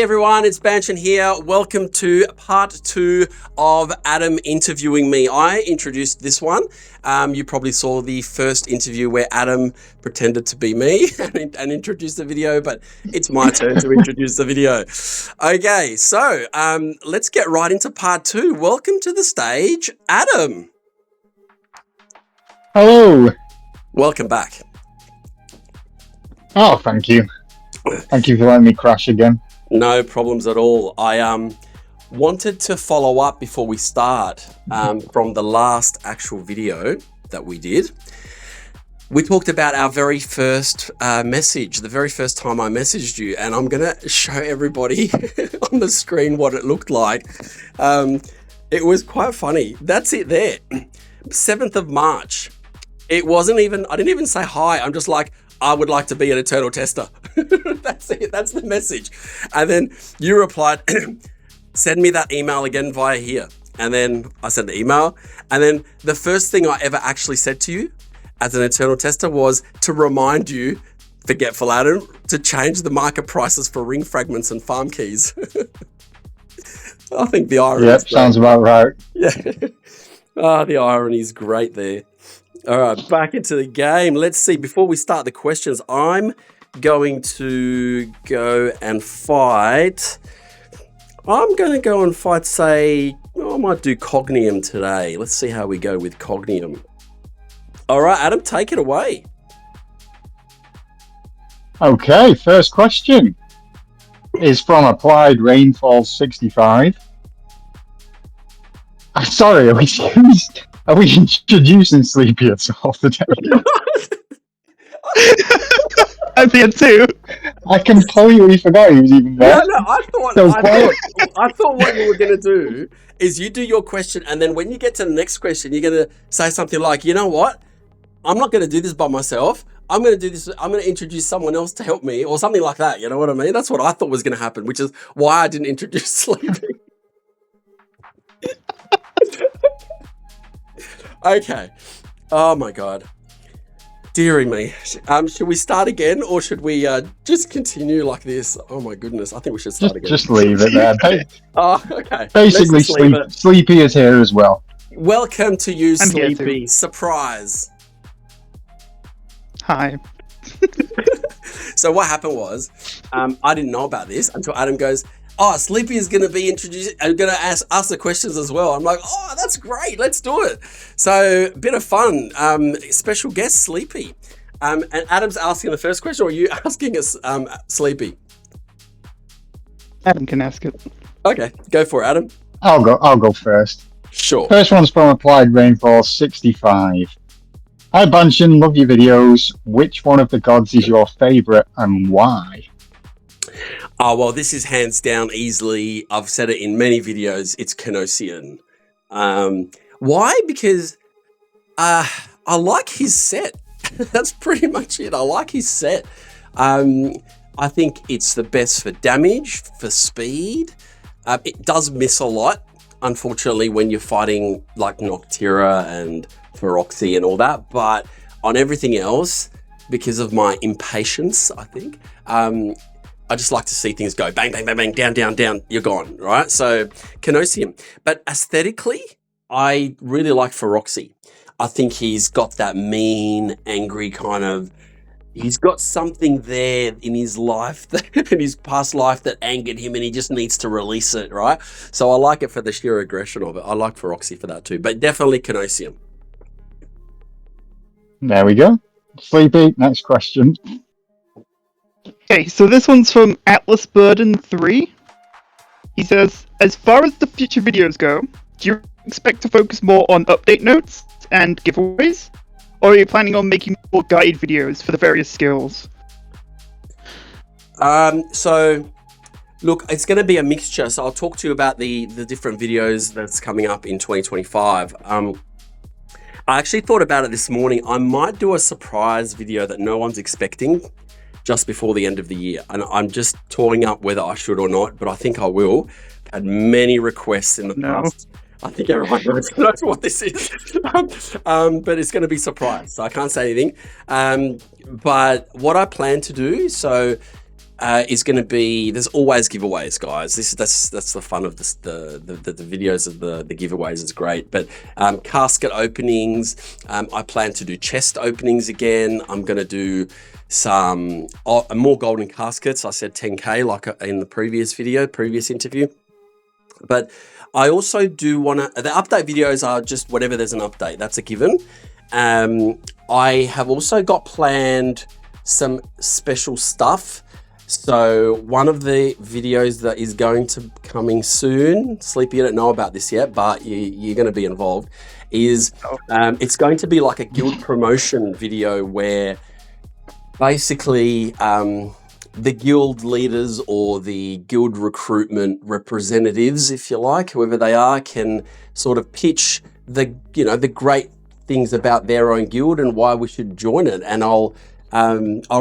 everyone, it's Banshen here. Welcome to part 2 of Adam interviewing me. I introduced this one. You probably saw the first interview where Adam pretended to be me and introduced the video, but it's my turn to introduce the video. Okay, so let's get right into part 2. Welcome to the stage, Adam. Hello. Welcome back. Oh, thank you. Thank you for letting me crash again. No problems at all. I wanted to follow up before we start from the last actual video that we did. We talked about our very first message, the very first time I messaged you, and I'm going to show everybody on the screen what it looked like. It was quite funny. That's it there. 7th of March. It wasn't even, I didn't even say hi. I'm just like, I would like to be an eternal tester. That's it. That's the message. And then you replied, send me that email again via here. And then I sent the email. And then the first thing I ever actually said to you as an eternal tester was to remind you, forgetful Adam, to change the market prices for ring fragments and farm keys. I think the irony. Yep, sounds about right. Yeah. The irony is great there. All right, back into the game. Let's see. Before we start the questions, I'm going to go and fight. I'm going to go and fight, say, I might do Cognium today. Let's see how we go with Cognium. All right, Adam, take it away. Okay, first question is from Applied Rainfall 65. Sorry, are we introducing Sleepy at all today? I did too. I completely forgot he was even there. No, I thought what you were going to do is you do your question, and then when you get to the next question, you're going to say something like, you know what? I'm not going to do this by myself. I'm going to do this. I'm going to introduce someone else to help me, or something like that. You know what I mean? That's what I thought was going to happen, which is why I didn't introduce Sleepy. Okay. Oh my God. Dearie me. Should we start again, or should we just continue like this? Oh my goodness. I think we should start again. Just leave it there. Oh, okay. Basically, Sleepy is here as well. Welcome to you, I'm Sleepy. Surprise. Hi. So what happened was, I didn't know about this until Adam goes, oh, Sleepy is going to be introduced, going to ask us the questions as well. I'm like, oh, that's great. Let's do it. So, bit of fun. Special guest, Sleepy. And Adam's asking the first question, or are you asking us, Sleepy? Adam can ask it. Okay, go for it, Adam. I'll go first. Sure. First one's from Applied Rainfall 65. Hi Banshen, love your videos. Which one of the gods is your favourite and why? Oh, well, this is hands down easily. I've said it in many videos. It's Canosian. Why? Because I like his set. That's pretty much it. I like his set. I think it's the best for damage, for speed. It does miss a lot, unfortunately, when you're fighting like Noctira and Feroxy and all that. But on everything else, because of my impatience, I think, I just like to see things go bang, bang, bang, bang, down, down, down, you're gone, right? So, Canosium. But aesthetically, I really like Feroxy. I think he's got that mean, angry kind of, he's got something there in his life, in his past life that angered him and he just needs to release it, right? So I like it for the sheer aggression of it. I like Feroxy for that too, but definitely Canosium. There we go. Sleepy, next question. Okay, so this one's from Atlas Burden 3. He says, as far as the future videos go, do you expect to focus more on update notes and giveaways? Or are you planning on making more guide videos for the various skills? So, look, it's going to be a mixture. So I'll talk to you about the different videos that's coming up in 2025. I actually thought about it this morning. I might do a surprise video that no one's expecting just before the end of the year. And I'm just toying up whether I should or not, but I think I will. I've had many requests in the past. I think everyone knows what this is. But it's going to be surprise, so I can't say anything. But what I plan to do, so is going to be, there's always giveaways, guys. That's the fun of this, the videos of the giveaways is great. But casket openings, I plan to do chest openings again. I'm going to do some more golden caskets. I said 10K like in the previous interview. But I also do want to, the update videos are just whenever there's an update, that's a given. I have also got planned some special stuff. So one of the videos that is going to coming soon, Sleepy, you don't know about this yet, but you're going to be involved, is it's going to be like a guild promotion video where basically the guild leaders or the guild recruitment representatives, if you like, whoever they are, can sort of pitch the great things about their own guild and why we should join it. And I'll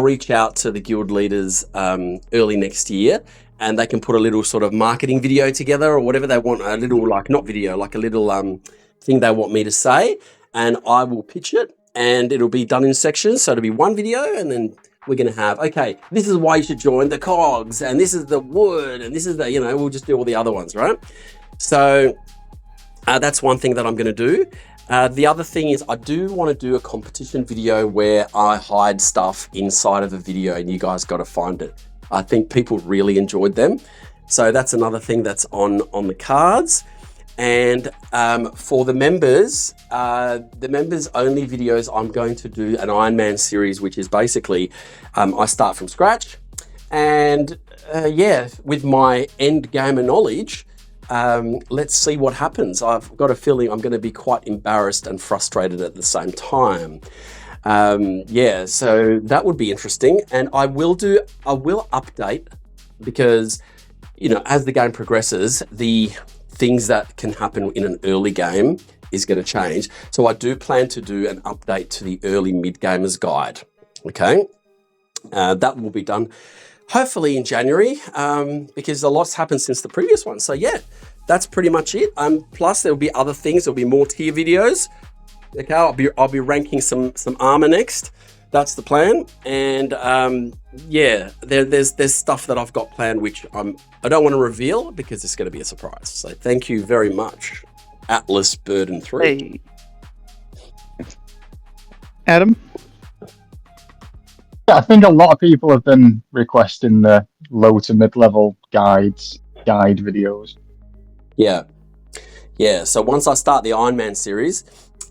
reach out to the guild leaders early next year, and they can put a little sort of marketing video together or whatever they want, a little, like, not video, like a little thing they want me to say, and I will pitch it, and it'll be done in sections. So it'll be one video, and then we're going to have, okay, this is why you should join the cogs, and this is the wood, and this is the, we'll just do all the other ones, right? So that's one thing that I'm going to do. The other thing is I do want to do a competition video where I hide stuff inside of a video and you guys got to find it. I think people really enjoyed them. So that's another thing that's on the cards. And for the members only videos, I'm going to do an Iron Man series, which is basically I start from scratch. And with my end gamer knowledge, let's see what happens. I've got a feeling I'm going to be quite embarrassed and frustrated at the same time. So that would be interesting. And I will update, because, as the game progresses, the things that can happen in an early game is going to change. So I do plan to do an update to the early mid-gamers guide. Okay. That will be done hopefully in January, because a lot's happened since the previous one. So yeah, that's pretty much it. Plus there'll be other things. There'll be more tier videos. Okay, I'll be ranking some armor next. That's the plan. And there's stuff that I've got planned which I don't want to reveal because it's going to be a surprise. So thank you very much, Atlas Burden 3. Hey. Adam? Yeah, I think a lot of people have been requesting the low to mid-level guide videos. Yeah. So once I start the Iron Man series,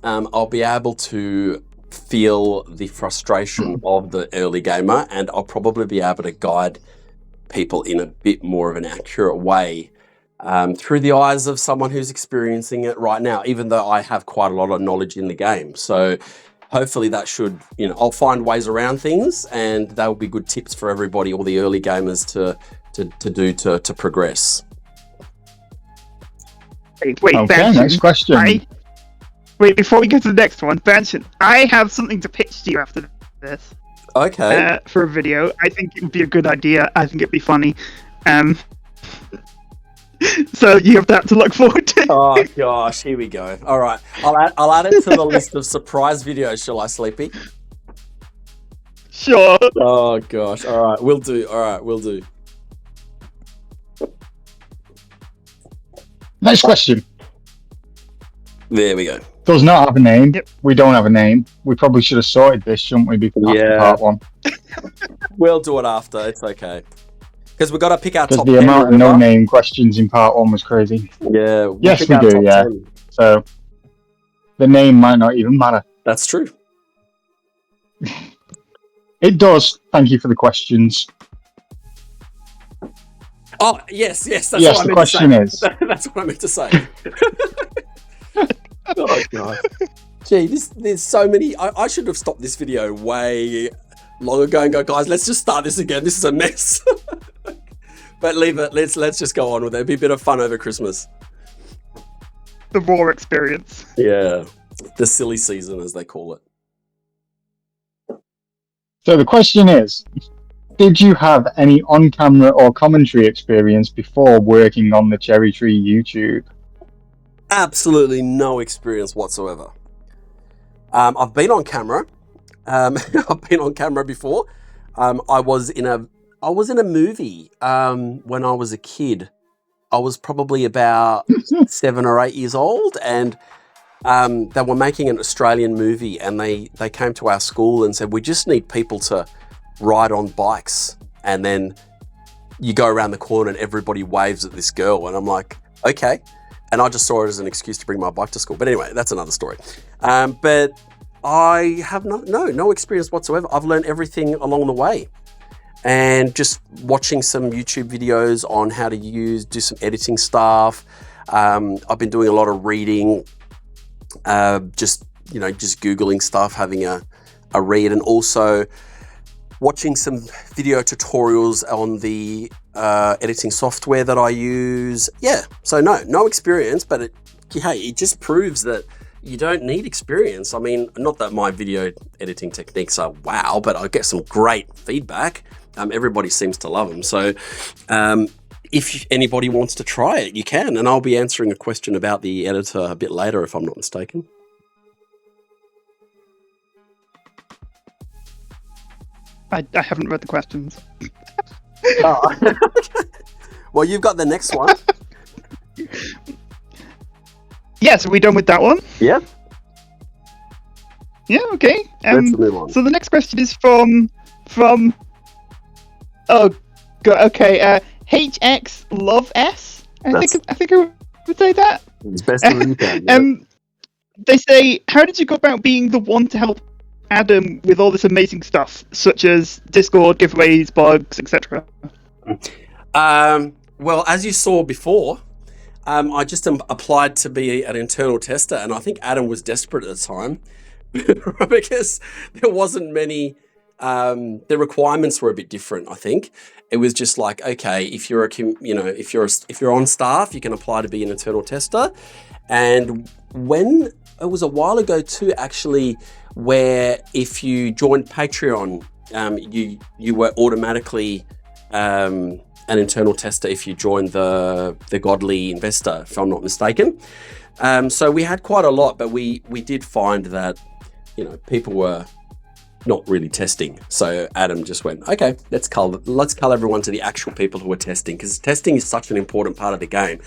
I'll be able to feel the frustration of the early gamer, and I'll probably be able to guide people in a bit more of an accurate way through the eyes of someone who's experiencing it right now, even though I have quite a lot of knowledge in the game. So hopefully that should, I'll find ways around things, and that will be good tips for everybody, all the early gamers to progress. Wait, Okay, Banshen, next question. Wait, before we get to the next one, Banshen, I have something to pitch to you after this. Okay. For a video. I think it would be a good idea. I think it'd be funny. So you have that to look forward to. Oh gosh, here we go. All right, I'll add it to the list of surprise videos. Shall I, Sleepy? Sure. Oh gosh. All right, we'll do. Next question. There we go. Does not have a name. Yep. We don't have a name. We probably should have sorted this, shouldn't we, after part one? We'll do it after. It's okay. Because we've got to pick our Because top the 10. amount of no-name questions in part one was crazy. Yeah. Yes, we do, yeah. 10. So the name might not even matter. That's true. It does. Thank you for the questions. Oh, yes. That's Yes, what I the meant question to is. say. That's what I meant to say. Oh, God. Gee, there's so many. I should have stopped this video way long ago and go, guys, let's just start this again. This is a mess. But leave it. Let's just go on with it. It'll be a bit of fun over Christmas. The raw experience. Yeah. The silly season, as they call it. So the question is, did you have any on-camera or commentary experience before working on the CherryTree YouTube? Absolutely no experience whatsoever. I've been on camera. I've been on camera before. I was in I was in a movie when I was a kid. I was probably about 7 or 8 years old, and they were making an Australian movie, and they came to our school and said, we just need people to ride on bikes, and then you go around the corner and everybody waves at this girl. And I'm like, okay. And I just saw it as an excuse to bring my bike to school. But anyway, that's another story. But I have no experience whatsoever. I've learned everything along the way. And just watching some YouTube videos on how to do some editing stuff. I've been doing a lot of reading, just Googling stuff, having a read, and also watching some video tutorials on the editing software that I use. Yeah, so no experience, but it just proves that you don't need experience. I mean, not that my video editing techniques are wow, but I get some great feedback. Everybody seems to love them. So if anybody wants to try it, you can. And I'll be answering a question about the editor a bit later, if I'm not mistaken. I haven't read the questions. Oh. Well, you've got the next one. Yes, are we done with that one? Yeah. Yeah, okay. Let's move on. So the next question is from oh god, okay, HX Love S. I think I would say that. It's best to read that. Yeah. They say, how did you go about being the one to help Adam with all this amazing stuff, such as Discord, giveaways, bugs, etc.? Well, as you saw before, I just applied to be an internal tester, and I think Adam was desperate at the time because there wasn't many. The requirements were a bit different. I think it was just like, okay, if you're if you're on staff, you can apply to be an internal tester. And when it was a while ago too, actually, where if you joined Patreon, you were automatically an internal tester if you joined the Godly Investor, if I'm not mistaken. So we had quite a lot, but we did find that people were not really testing. So Adam just went, okay, let's cull everyone to the actual people who are testing, because testing is such an important part of the game.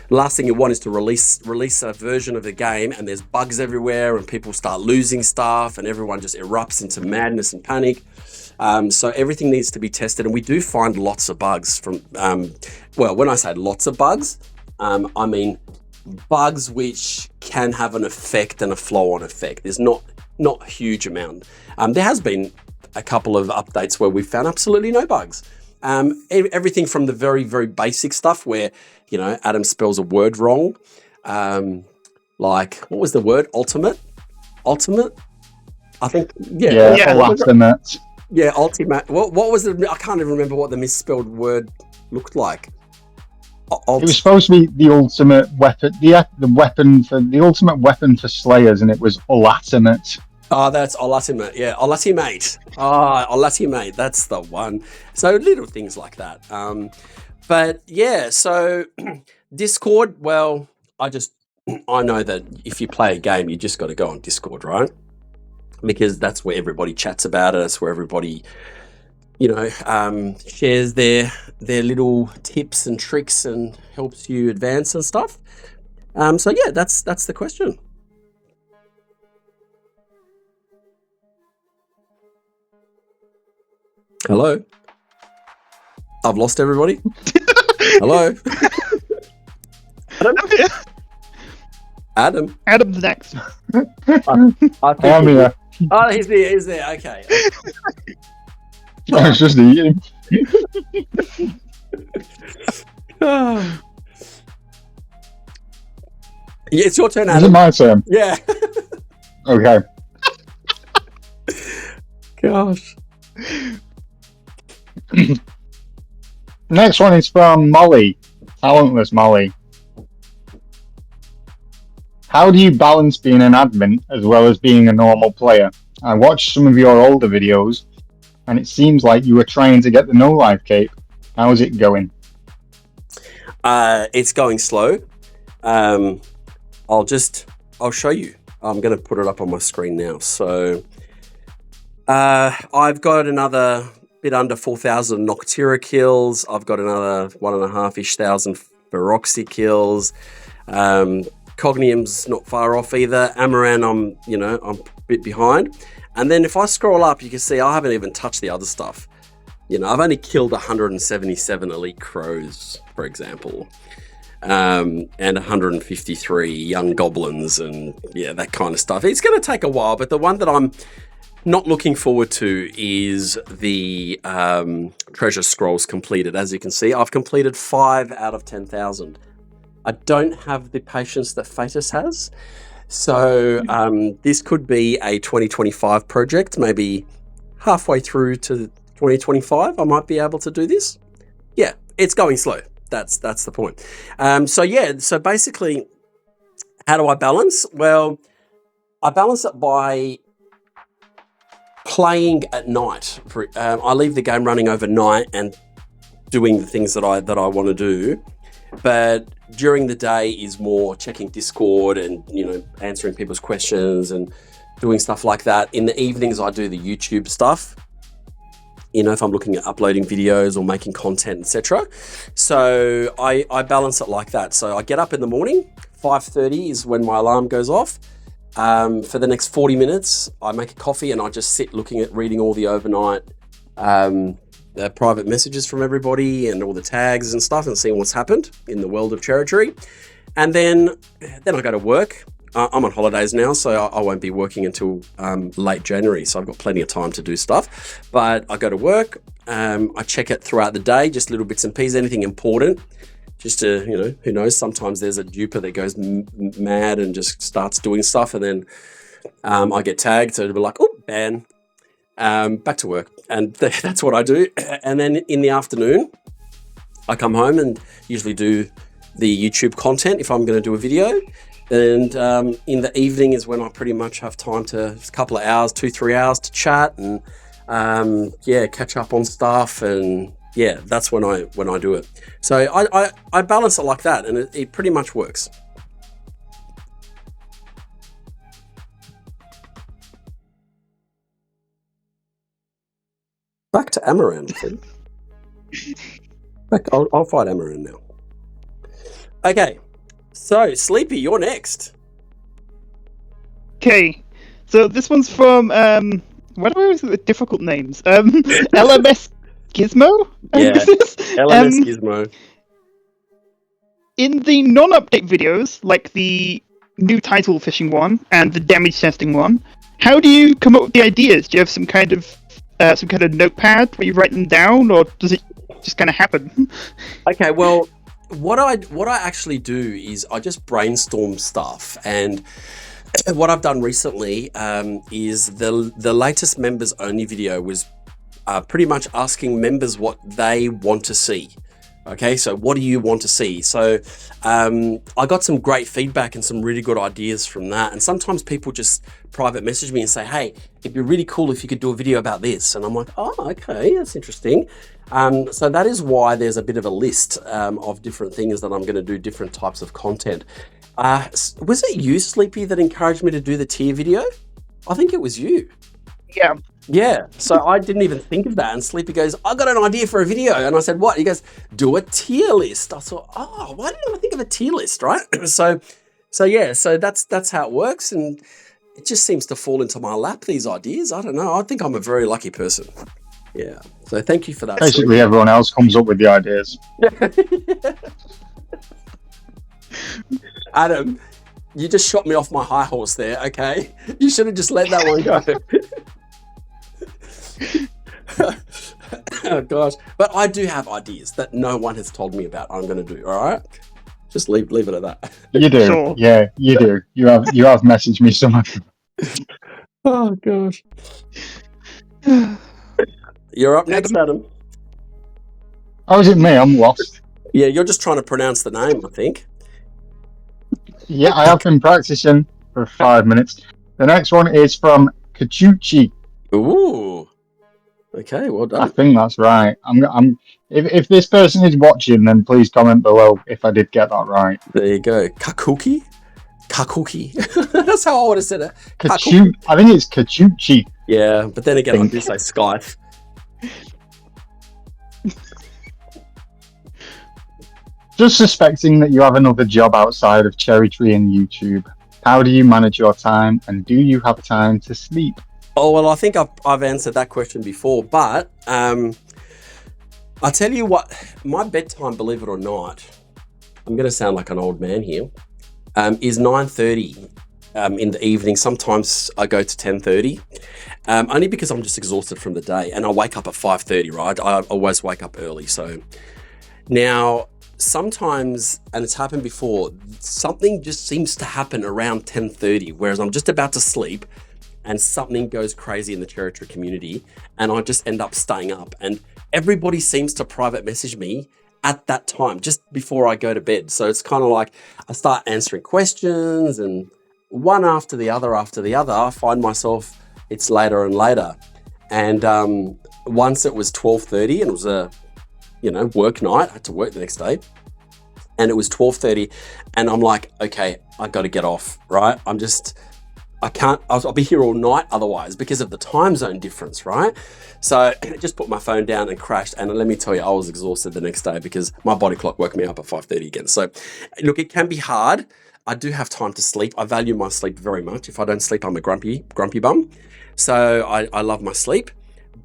The last thing you want is to release a version of the game and there's bugs everywhere and people start losing stuff and everyone just erupts into madness and panic. So everything needs to be tested, and we do find lots of bugs from, well, when I say lots of bugs, I mean bugs which can have an effect and a flow-on effect. There's not a huge amount. There has been a couple of updates where we've found absolutely no bugs. Everything from the very, very basic stuff where, Adam spells a word wrong. Like, what was the word? Ultimate? I think, yeah. Ultimate. Yeah, ultimate. What was I can't even remember what the misspelled word looked like. It was supposed to be the ultimate weapon, the ultimate weapon for slayers, and it was ultimate. Oh, that's ultimate. Yeah, ultimate. Ultimate. That's the one. So little things like that. But yeah, so Discord. Well, I know that if you play a game, you just got to go on Discord, right? Because that's where everybody chats about it. That's where everybody, shares their little tips and tricks and helps you advance and stuff. So yeah, that's the question. Hello? I've lost everybody? Hello? Adam? Adam's next. I'm here. Oh, he's there. Okay. I was just eating. Yeah, it's your turn, Is Adam. it my turn? Yeah. Okay. Gosh. Next one is from Molly. Talentless Molly. How do you balance being an admin as well as being a normal player? I watched some of your older videos, and it seems like you were trying to get the no life cape. How's it going? It's going slow. I'll show you. I'm going to put it up on my screen now. So I've got another bit under 4,000 Noctera kills. I've got another 1,500-ish Feroxy kills. Cognium's not far off either. Amaran, I'm a bit behind. And then if I scroll up, you can see I haven't even touched the other stuff. I've only killed 177 elite crows, for example, and 153 young goblins, and that kind of stuff. It's going to take a while, but the one that I'm not looking forward to is the treasure scrolls completed. As you can see, I've completed 5 out of 10,000. I don't have the patience that Fatus has. So this could be a 2025 project, maybe halfway through to 2025, I might be able to do this. Yeah, it's going slow. That's the point. So basically, how do I balance? Well, I balance it by playing at night. I leave the game running overnight and doing the things that I want to do. But during the day is more checking Discord and, answering people's questions and doing stuff like that. In the evenings, I do the YouTube stuff. If I'm looking at uploading videos or making content, etc. So I balance it like that. So I get up in the morning, 5:30 is when my alarm goes off. For the next 40 minutes, I make a coffee and I just sit reading all the overnight private messages from everybody and all the tags and stuff and seeing what's happened in the world of CherryTree. And then I go to work. I'm on holidays now, so I won't be working until late January. So I've got plenty of time to do stuff. But I go to work. I check it throughout the day, just little bits and pieces, anything important. Just to, who knows, sometimes there's a duper that goes mad and just starts doing stuff. And then I get tagged. So it'll be like, oh, ban. Back to work. And that's what I do. And then in the afternoon, I come home and usually do the YouTube content if I'm going to do a video. And in the evening is when I pretty much have time to, a couple of hours, 2-3 hours to chat and catch up on stuff. And that's when I do it. So I balance it like that, and it pretty much works. Back to Amaran, I think. I'll fight Amaran now. Okay. So, Sleepy, you're next. Okay, so this one's from what are the difficult names? LMS Gizmo. LMS Gizmo. In the non-update videos, like the new title fishing one and the damage testing one, how do you come up with the ideas? Do you have some kind of notepad where you write them down, or does it just kind of happen? Okay, well. What I actually do is I just brainstorm stuff, and what I've done recently is the latest members only video was pretty much asking members what they want to see. Okay, so what do you want to see? So I got some great feedback and some really good ideas from that. And sometimes people just private message me and say, hey, it'd be really cool if you could do a video about this. And I'm like, oh, okay, that's interesting. So that is why there's a bit of a list of different things that I'm going to do, different types of content. Was it you, Sleepy, that encouraged me to do the tier video? I think it was you. Yeah. Yeah, so I didn't even think of that. And Sleepy goes, I got an idea for a video. And I said, what? He goes, do a tier list. I thought, oh, why didn't I think of a tier list, right? So that's how it works. And it just seems to fall into my lap, these ideas. I don't know. I think I'm a very lucky person. Yeah. So thank you for that. Basically, Sleepy. everyone else comes up with the ideas. Adam, you just shot me off my high horse there, okay? You should have just let that one go. Oh gosh, but I do have ideas that no one has told me about. I'm going to do. All right, just leave it at that. You do, sure. Yeah, you do. You have messaged me so much. Oh gosh, you're up next, Adam. Oh, is it me? I'm lost. Yeah, you're just trying to pronounce the name, I think. Yeah, I have been practicing for 5 minutes. The next one is from Kachuchi. Ooh. Okay, well done. I think that's right. If this person is watching, then please comment below if I did get that right. There you go. Kakuki? That's how I would have said it. I think it's Kachuchi. Yeah, but then again, I do say Skype. Just suspecting that you have another job outside of CherryTree and YouTube. How do you manage your time, and do you have time to sleep? Oh, well, I think I've answered that question before, but I'll tell you what, my bedtime, believe it or not, I'm going to sound like an old man here, is 9:30 in the evening. Sometimes I go to 10:30, only because I'm just exhausted from the day, and I wake up at 5:30, right? I always wake up early. So now, sometimes, and it's happened before, something just seems to happen around 10:30, whereas I'm just about to sleep, and something goes crazy in the CherryTree community, and I just end up staying up, and everybody seems to private message me at that time, just before I go to bed. So it's kind of like I start answering questions, and one after the other, I find myself, it's later and later. And once it was 12:30, and it was a work night. I had to work the next day, and it was 12:30, and I'm like, okay, I got to get off, right? I'll be here all night otherwise, because of the time zone difference, right? So I just put my phone down and crashed, and let me tell you, I was exhausted the next day because my body clock woke me up at 5:30 again. So look, it can be hard. I do have time to sleep. I value my sleep very much. If I don't sleep, I'm a grumpy bum. So I love my sleep,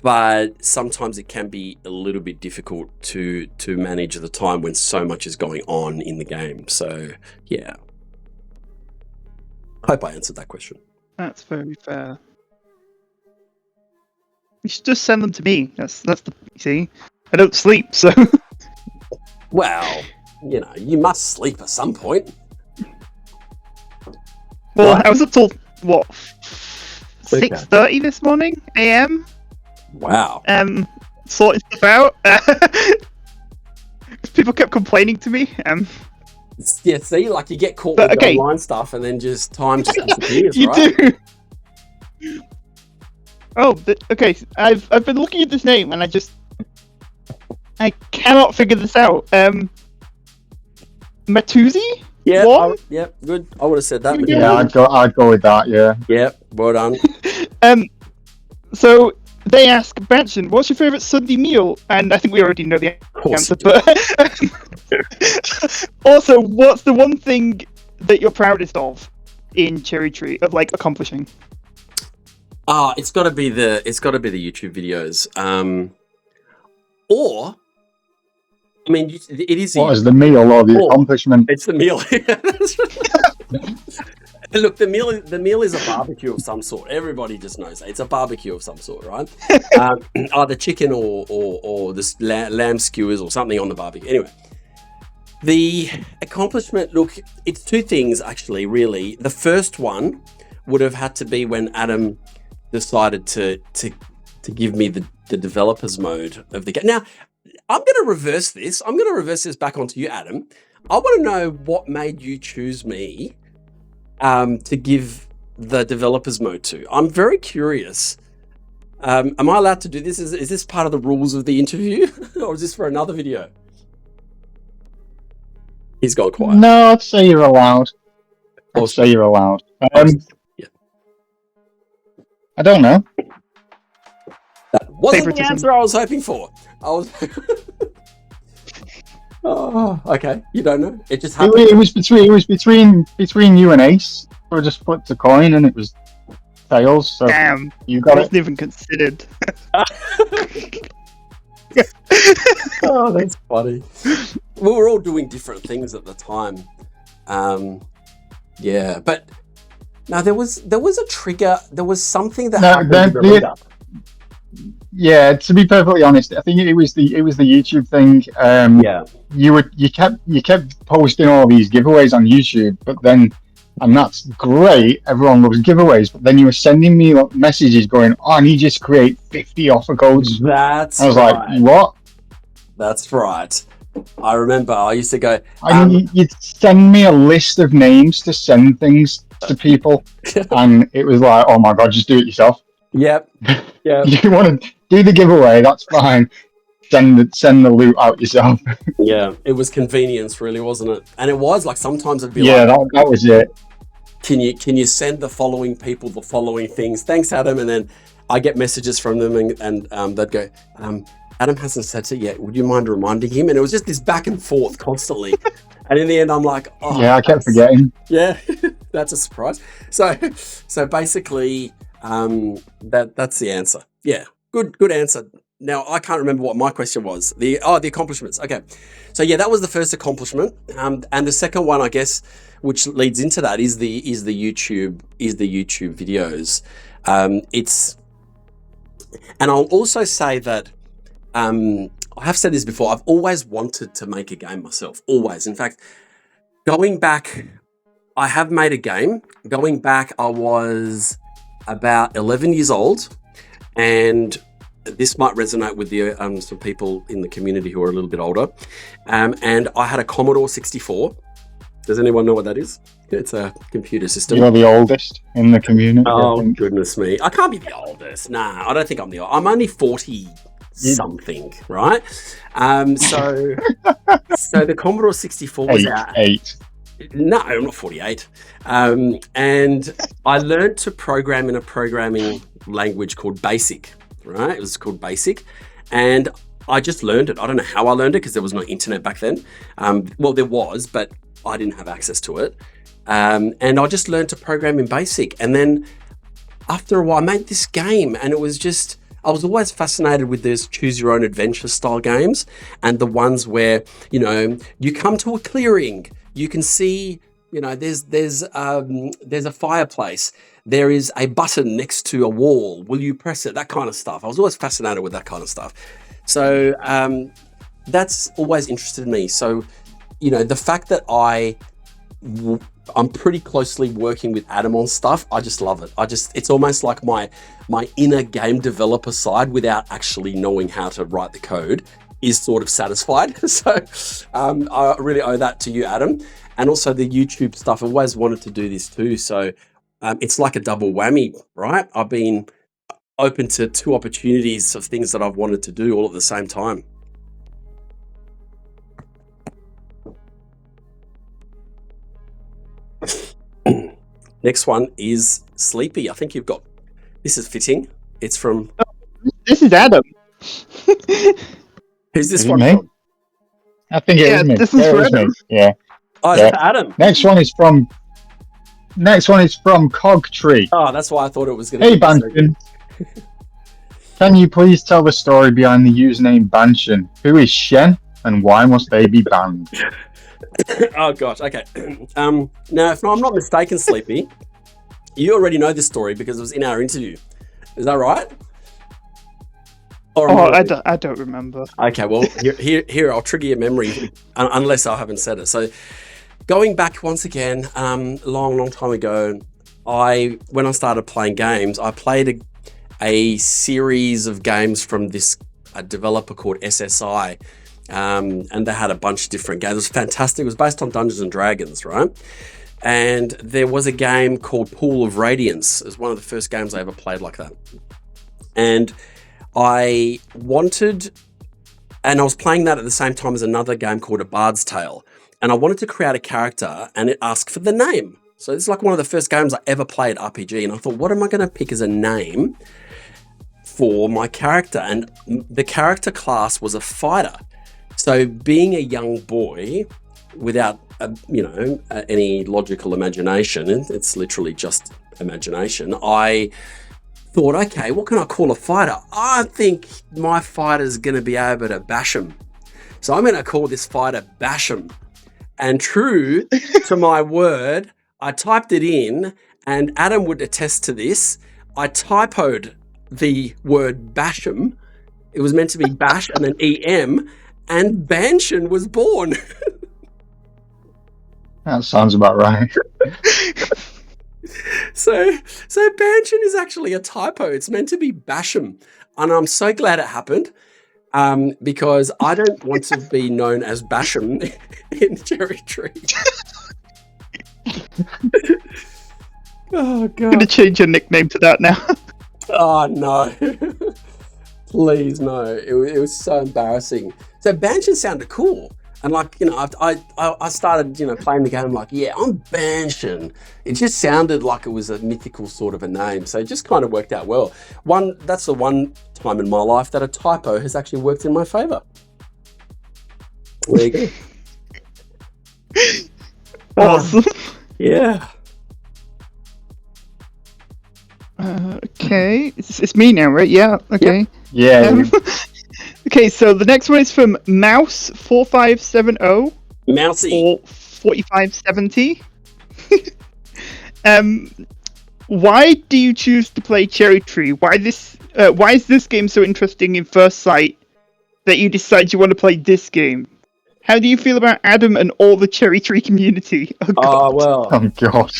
but sometimes it can be a little bit difficult to manage the time when so much is going on in the game. So yeah. Hope I answered that question. That's very fair. You should just send them to me. That's the see. I don't sleep, so Well, you must sleep at some point. well, Right. I was up till what 6:30 this morning a.m. Wow. Sorting stuff out. People kept complaining to me. Yeah, see, like you get caught But, with okay. the online stuff, and then time just disappears, You right? do. Oh, okay. I've been looking at this name, and I cannot figure this out. Matuzi? Yeah, One? good. I would have said that. But Yeah. Yeah, I'd go with that. Yeah. yeah, well done. So they ask Banson, "What's your favorite Sunday meal?" And I think we already know the course answer. you do. But also, what's the one thing that you're proudest of in CherryTree, of like accomplishing? It's got to be the YouTube videos. Or, I mean, it is. What is the meal or the Or- accomplishment? It's the meal. Look, the meal is a barbecue of some sort. Everybody just knows that. It's a barbecue of some sort, right? Either chicken or this lamb skewers or something on the barbecue. Anyway, the accomplishment. Look, it's two things actually. Really, the first one would have had to be when Adam decided to give me the developers mode of the game. Now, I'm going to reverse this. I'm going to reverse this back onto you, Adam. I want to know what made you choose me to give the developers mode to. I'm very curious. Am I allowed to do this? Is this part of the rules of the interview, or is this for another video? He's gone quiet. No, I'd say you're allowed. Awesome. Yeah. I don't know. That wasn't the Favoritism. answer I was hoping for. Oh, okay. You don't know. It just happened. It was between you and Ace. We just flipped a coin and it was tails. So Damn, you I got it. wasn't even considered. Oh, that's funny. We were all doing different things at the time. Yeah, but no, there was a trigger. There was something that happened in the lead up. Yeah, to be perfectly honest, I think it was the YouTube thing. Yeah. You kept posting all these giveaways on YouTube, but then, and that's great. Everyone loves giveaways, but then you were sending me messages going, "Oh, I need you to create 50 offer codes." That's I was right. like, "What?" That's right. I remember I used to go. I mean, you'd send me a list of names to send things to people, and it was like, "Oh my god, just do it yourself." Yep. Yeah. You want to do the giveaway? That's fine. Send the loot out yourself. Yeah. It was convenience, really, wasn't it? And it was like sometimes it'd be Yeah, like, that was it. can you send the following people the following things? Thanks, Adam. And then I get messages from them, and they'd go, Adam hasn't said it yet. Would you mind reminding him? And it was just this back and forth constantly. And in the end, I'm like, oh, Yeah, I kept forgetting. yeah, that's a surprise. So basically, that's the answer. Yeah, good answer. Now I can't remember what my question was. The accomplishments. Okay, so yeah, that was the first accomplishment. And the second one, I guess, which leads into that, is the YouTube videos. And I'll also say that I have said this before. I've always wanted to make a game myself. Always, in fact, going back, I have made a game. Going back, I was about 11 years old, and this might resonate with the some people in the community who are a little bit older. And I had a Commodore 64. Does anyone know what that is? It's a computer system. You're the oldest in the community. Oh, goodness me. I can't be the oldest. Nah, I don't think I'm the oldest. I'm only 40 something, right? So the Commodore 64 was out. 8. No, I'm not 48. And I learned to program in a programming language called BASIC, right? It was called BASIC. And I just learned it. I don't know how I learned it because there was no internet back then. Well, there was, but I didn't have access to it. And I just learned to program in BASIC. And then after a while, I made this game, and it was just, I was always fascinated with those choose your own adventure style games, and the ones where, you come to a clearing, you can see, there's a fireplace, there is a button next to a wall, will you press it? That kind of stuff. I was always fascinated with that kind of stuff. So that's always interested me. So, the fact that I'm pretty closely working with Adam on stuff, I just love it. It's almost like my inner game developer side, without actually knowing how to write the code, is sort of satisfied. So I really owe that to you, Adam. And also the YouTube stuff, I've always wanted to do this too. So it's like a double whammy, right? I've been open to 2 opportunities of things that I've wanted to do all at the same time. Next one is Sleepy. I think this is fitting. It's from... This is Adam. Who's this Is it one me? from? I think it was me. This is for Adam. Yeah. Oh, is that Adam? Next one is from CogTree. Oh, that's why I thought it was going to Hey, be... Banson. Can you please tell the story behind the username Banshen? Who is Shen, and why must they be banned? Oh, gosh. Okay. Now, if I'm not mistaken, Sleepy, you already know this story because it was in our interview. Is that right? I don't remember. Okay, well, here I'll trigger your memory, unless I haven't said it. So, going back once again, long time ago, when I started playing games, I played a series of games from a developer called SSI, and they had a bunch of different games. It was fantastic. It was based on Dungeons and Dragons, right? And there was a game called Pool of Radiance. It was one of the first games I ever played like that. And I was playing that at the same time as another game called A Bard's Tale. And I wanted to create a character, and it asked for the name. So it's like one of the first games I ever played RPG. And I thought, what am I going to pick as a name for my character? And the character class was a fighter. So being a young boy without, any logical imagination, it's literally just imagination, I thought, okay, what can I call a fighter? I think my fighter's going to be able to bash him. So I'm going to call this fighter Bash him. And true to my word, I typed it in, and Adam would attest to this. I typoed the word bash him. It was meant to be bash and then EM, and Banshen was born. That sounds about right. So Banshen is actually a typo. It's meant to be Basham. And I'm so glad it happened, because I don't want to be known as Basham in CherryTree. Oh, God. I'm going to change your nickname to that now. Oh, no. Please, no. It was so embarrassing. So Banshen sounded cool. And like, you know, I started, you know, playing the game like, yeah, I'm Banshen. It just sounded like it was a mythical sort of a name. So it just kind of worked out well. That's the one time in my life that a typo has actually worked in my favor. There you go. Awesome. Yeah. Okay, it's me now, right? Yeah. Okay. Yeah. Um, okay, so the next one is from Mouse4570 Mousy. or 4570. Why do you choose to play CherryTree? Why is this game so interesting in first sight that you decide you want to play this game? How do you feel about Adam and all the CherryTree community? Oh, God. Oh, well. Oh god.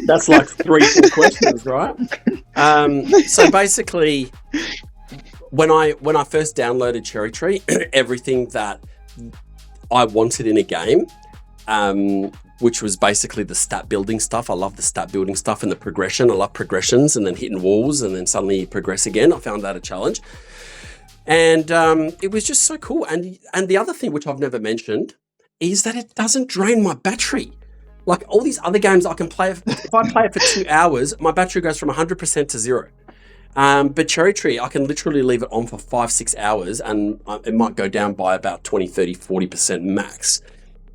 That's like 3-4 questions, right? So basically, when I first downloaded CherryTree, everything that I wanted in a game, which was basically the stat building stuff. I love the stat building stuff and the progression. I love progressions and then hitting walls and then suddenly you progress again. I found that a challenge. And it was just so cool. And the other thing, which I've never mentioned, is that it doesn't drain my battery. Like all these other games I can play, if I play it for 2 hours, my battery goes from 100% to 0. But CherryTree, I can literally leave it on for 5-6 hours and it might go down by about 20, 30, 40% max.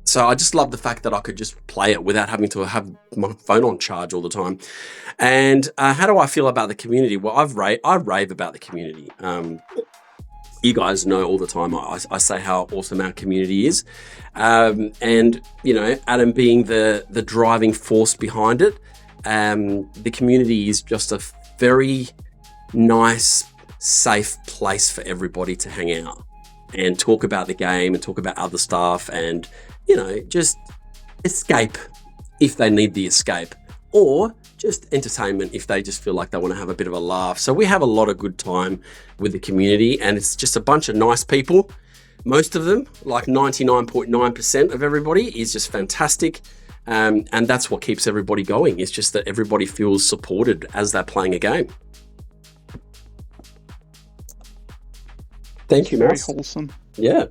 So I just love the fact that I could just play it without having to have my phone on charge all the time. And how do I feel about the community? Well, I rave about the community. You guys know all the time I say how awesome our community is. And, you know, Adam being the driving force behind it, the community is just a very nice, safe place for everybody to hang out and talk about the game and talk about other stuff and, you know, just escape if they need the escape, or just entertainment if they just feel like they want to have a bit of a laugh. So we have a lot of good time with the community and it's just a bunch of nice people. Most of them, like 99.9% of everybody, is just fantastic. And that's what keeps everybody going. It's just that everybody feels supported as they're playing a game. Thank you, Very Mouse. wholesome. Yeah.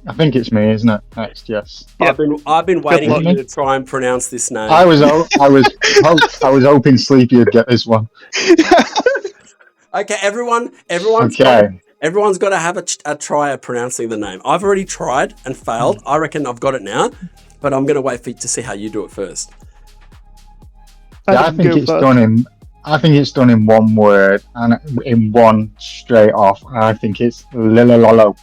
I think it's me, isn't it? Next, yes. I've been waiting for luck. you to try and pronounce this name. I was hoping Sleepy would get this one. Okay, everyone's Okay. everyone's got to have a try at pronouncing the name. I've already tried and failed. I reckon I've got it now, but I'm going to wait for you to see how you do it first. Yeah, I think it's done in one word and in one straight off. And I think it's Lilololo.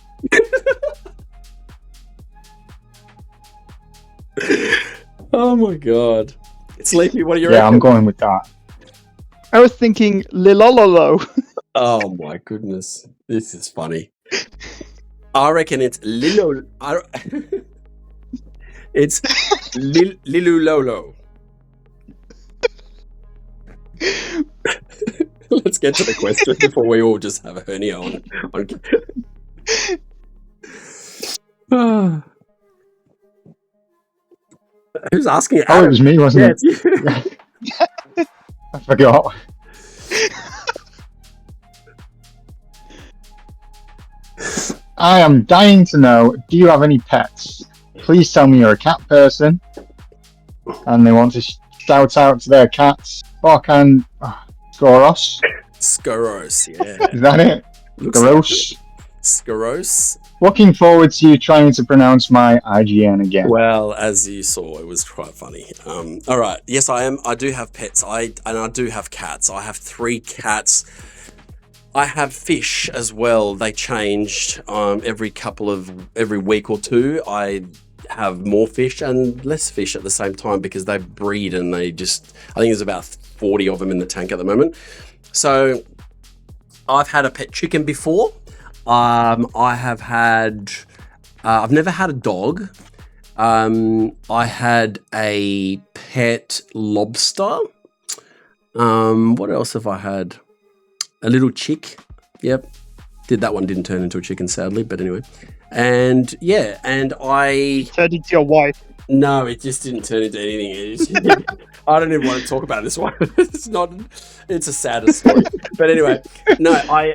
Oh my god. Sleepy, what are you Yeah, I'm going with that. I was thinking Lilololo. Oh my goodness. This is funny. I reckon it's Lilo. It's Lilulolo. Let's get to the question before we all just have a hernia on. Who's asking it? Oh, it was me, wasn't Yeah, it's you. it? I forgot. I am dying to know, do you have any pets? Please tell me you're a cat person. And they want to shout out to their cats. Bark and Skoros. Skoros, yeah. Is that it? Looks Skoros. Skoros. Looking forward to you trying to pronounce my IGN again. Well, as you saw, it was quite funny. All right. Yes, I am. I do have pets. I do have cats. I have 3 cats. I have fish as well. They changed every week or two. I have more fish and less fish at the same time because they breed and I think there's about 40 of them in the tank at the moment. So I've had a pet chicken before. I've never had a dog. I had a pet lobster. What else have I had? A little chick. Yep. That one didn't turn into a chicken, sadly, but anyway. And yeah, and I Turned into your wife. No, it just didn't turn into anything. I don't even want to talk about this one. It's a sadder story. But anyway, no,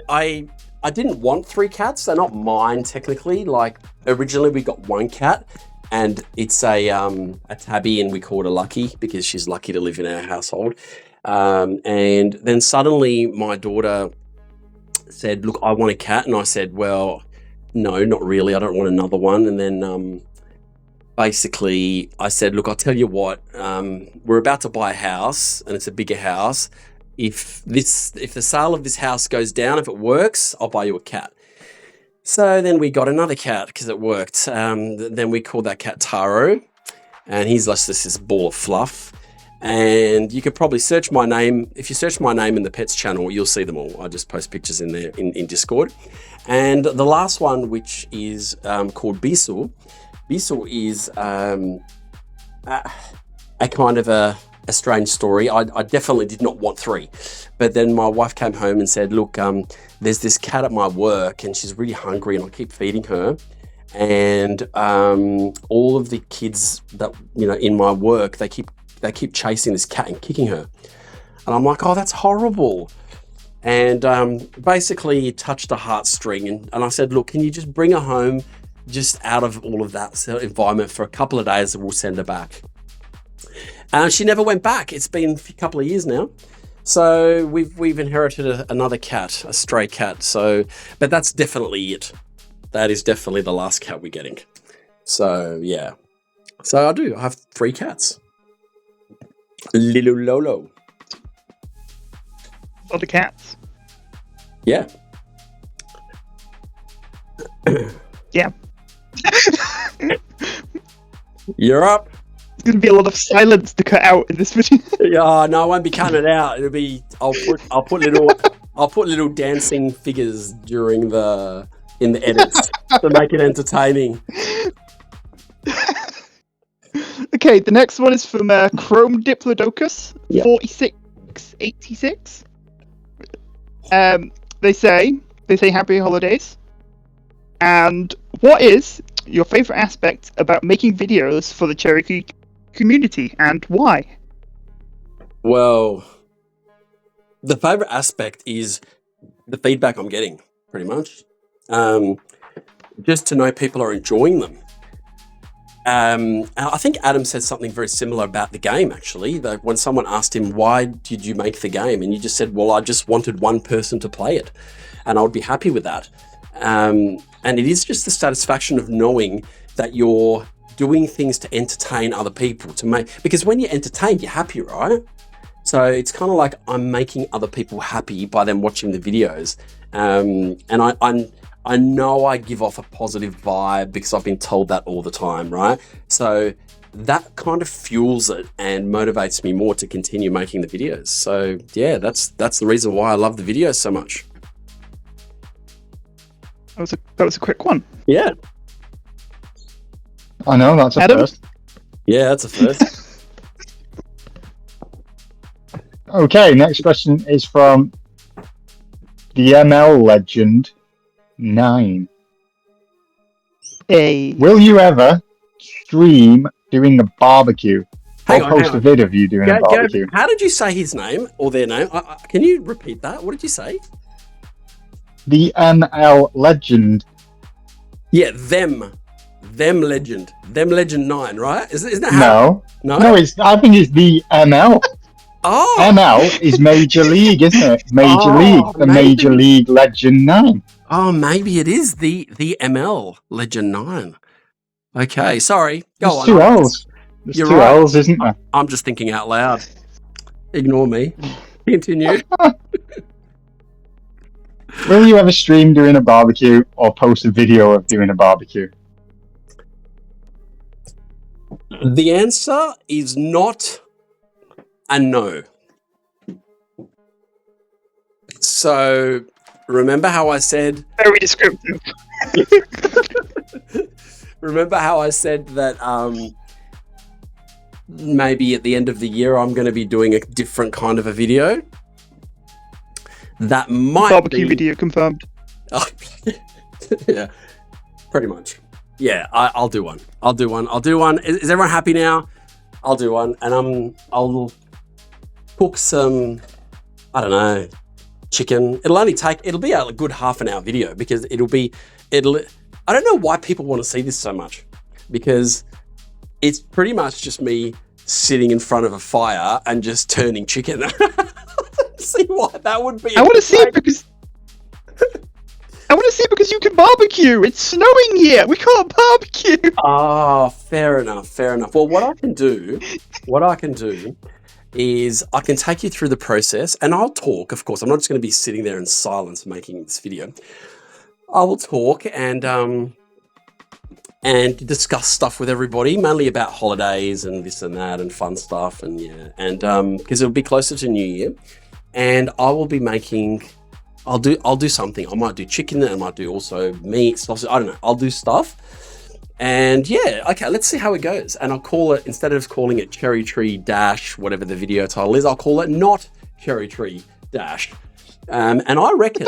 I I didn't want 3 cats. They're not mine technically. Like originally we got 1 cat, and it's a tabby, and we called her Lucky because she's lucky to live in our household. And then suddenly my daughter said, "Look, I want a cat," and I said, "Well, no, not really. I don't want another one." And then basically I said, "Look, I'll tell you what. We're about to buy a house, and it's a bigger house. If the sale of this house goes down, if it works, I'll buy you a cat." So then we got another cat because it worked. Then we called that cat Taro, and he's just this ball of fluff. And you could probably search my name. If you search my name in the pets channel, you'll see them all. I just post pictures in there in Discord. And the last one, which is called Bisou. Bisou is a kind of a strange story. I definitely did not want 3. But then my wife came home and said, "Look, there's this cat at my work and she's really hungry and I keep feeding her. And all of the kids that, in my work, they keep chasing this cat and kicking her." And I'm like, "Oh, that's horrible." And basically it touched a heartstring. And I said, "Look, can you just bring her home just out of all of that environment for a couple of days and we'll send her back?" She never went back. It's been a couple of years now. So we've inherited another cat, a stray cat. So, but that's definitely it. That is definitely the last cat we're getting. So yeah. So I have 3 cats. Little Lolo. Other cats. Yeah. Yeah. You're up. There's going to be a lot of silence to cut out in this video. Yeah, no, I won't be cutting it out. It'll be I'll put little dancing figures in the edits to make it entertaining. Okay, the next one is from Chrome Diplodocus 4686. They say happy holidays. And what is your favorite aspect about making videos for the CherryTree community, and why? Well, the favorite aspect is the feedback I'm getting, pretty much. Just to know people are enjoying them. I think Adam said something very similar about the game, actually. That when someone asked him, "Why did you make the game?" and you just said, "Well, I just wanted one person to play it, and I would be happy with that." And it is just the satisfaction of knowing that you're doing things to entertain other people, because when you're entertained, you're happy, right? So it's kind of like I'm making other people happy by them watching the videos. And I know I give off a positive vibe because I've been told that all the time, right? So that kind of fuels it and motivates me more to continue making the videos. So yeah, that's the reason why I love the videos so much. That was a quick one. Yeah. I know, that's a Adam? first. Yeah, that's a first. Okay, next question is from the ML Legend 9. Hey. Will you ever stream doing a barbecue? Hang Or on, post hang a on. vid of you doing a barbecue? How did you say his name or their name? Can you repeat that? What did you say? The ML Legend. Yeah, them legend 9, right? Isn't that how? No, I think it's the ML. Oh, ML is Major League, isn't it? Major League, the maybe. Major League Legend 9. Oh, maybe it is the ML Legend 9. Okay, sorry. Go There's on. 2 L's. There's You're 2 right. L's, isn't there? I'm just thinking out loud. Ignore me. Continue. Will you ever stream doing a barbecue or post a video of doing a barbecue? The answer is not a no. So, remember how I said... Very descriptive. Remember how I said that maybe at the end of the year I'm going to be doing a different kind of a video? That might Barbecue be... video confirmed. Yeah, pretty much. Yeah, I'll do one. Is everyone happy now? I'll do one, and I'll cook some, I don't know, chicken. It'll be a good half an hour video because I don't know why people want to see this so much, because it's pretty much just me sitting in front of a fire and just turning chicken. See why that would be. I want to see it because you can barbecue. It's snowing here. We can't barbecue. Oh, fair enough. Well, what I can do is I can take you through the process, and I'll talk. Of course, I'm not just going to be sitting there in silence making this video. I will talk and discuss stuff with everybody, mainly about holidays and this and that and fun stuff, and because it'll be closer to New Year, and I will be making. I'll do something. I might do chicken. I might do also meat, sausage. I don't know. I'll do stuff. And yeah, okay, let's see how it goes. And I'll call it, instead of calling it CherryTree dash, whatever the video title is, I'll call it not CherryTree dash. And I reckon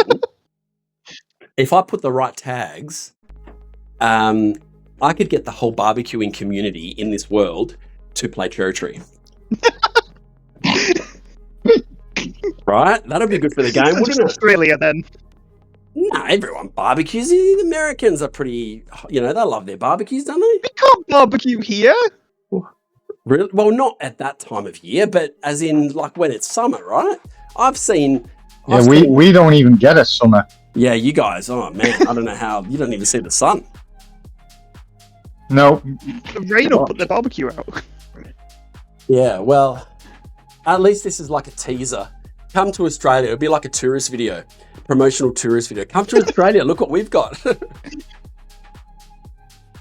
if I put the right tags, I could get the whole barbecuing community in this world to play CherryTree. Right? That'll be good for the game, wouldn't it? Australia, then. No, everyone barbecues. The Americans are pretty, they love their barbecues, don't they? We can't barbecue here. Really? Well, not at that time of year, but as in like when it's summer, right? I've seen... we don't even get a summer. Yeah, you guys, oh man, I don't know how, you don't even see the sun. No. The rain will put the barbecue out. Yeah, well, at least this is like a teaser. Come to Australia. It'll be like a tourist video, promotional tourist video. Come to Australia. Look what we've got.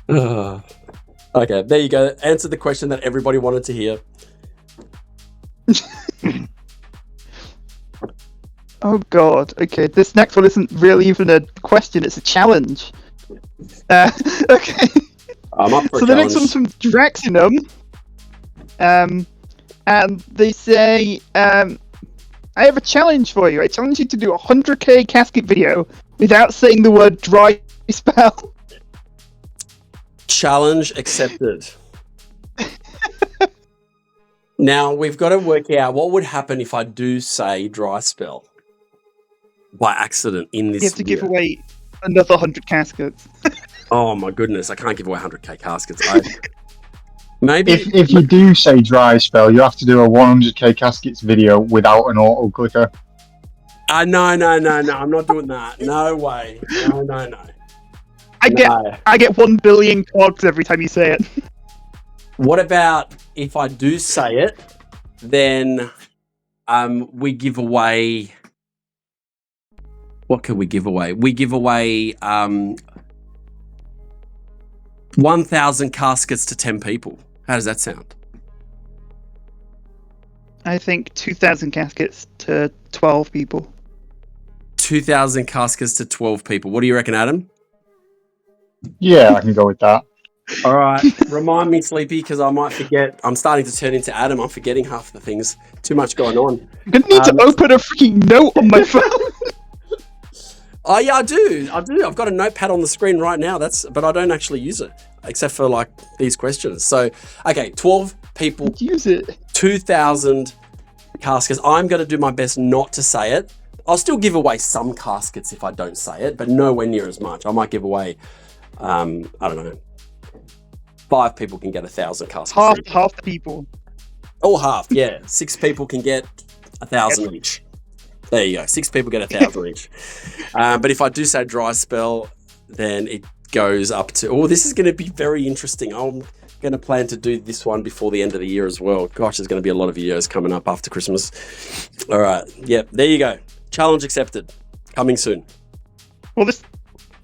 Okay, there you go. Answer the question that everybody wanted to hear. Oh God. Okay, this next one isn't really even a question. It's a challenge. Okay. I'm up for so a the challenge. next one's from Draxinum. And they say, I have a challenge for you. I challenge you to do a 100k casket video without saying the word dry spell. Challenge accepted. Now, we've got to work out what would happen if I do say dry spell by accident in this You have to video. give away another 100 caskets. Oh my goodness, I can't give away 100k caskets. Maybe If you do say dry spell, you have to do a 100k caskets video without an auto clicker. no, I'm not doing that. No way. No. I get 1 billion clogs every time you say it. What about if I do say it, then we give away... What can we give away? We give away 1,000 caskets to 10 people. How does that sound? I think 2,000 caskets to 12 people. 2,000 caskets to 12 people. What do you reckon, Adam? Yeah, I can go with that. All right. Remind me, Sleepy, because I might forget. I'm starting to turn into Adam. I'm forgetting half the things. Too much going on. I'm going to need to open a freaking note on my phone. Oh, yeah, I do. I've got a notepad on the screen right now. But I don't actually use it, except for like these questions. So, okay, 12 people. Use it. 2,000 caskets. I'm going to do my best not to say it. I'll still give away some caskets if I don't say it, but nowhere near as much. I might give away, I don't know, 5 people can get 1,000 caskets. Half the people. Or half, yeah. 6 people can get 1,000 each. There you go. 6 people get 1,000 each. But if I do say dry spell, then it goes up to... Oh, this is going to be very interesting. I'm going to plan to do this one before the end of the year as well. Gosh, there's going to be a lot of videos coming up after Christmas. All right. Yep, there you go. Challenge accepted. Coming soon. Well,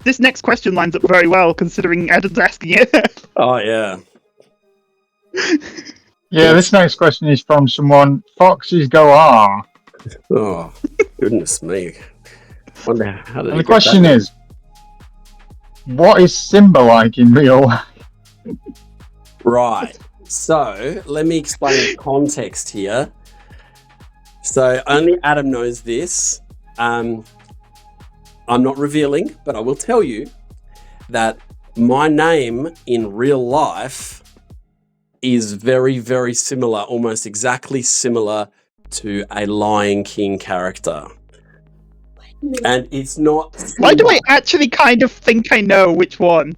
this next question lines up very well, considering Adam's asking it. Oh, yeah. Yeah, this next question is from someone. Foxes go ah. Oh, goodness me. Wonder how did And the question is, what is Simba like in real life? Right. So let me explain the context here. So only Adam knows this. I'm not revealing, but I will tell you that my name in real life is very, very similar, almost exactly similar to a Lion King character. And it's not. Why do I actually kind of think I know which one?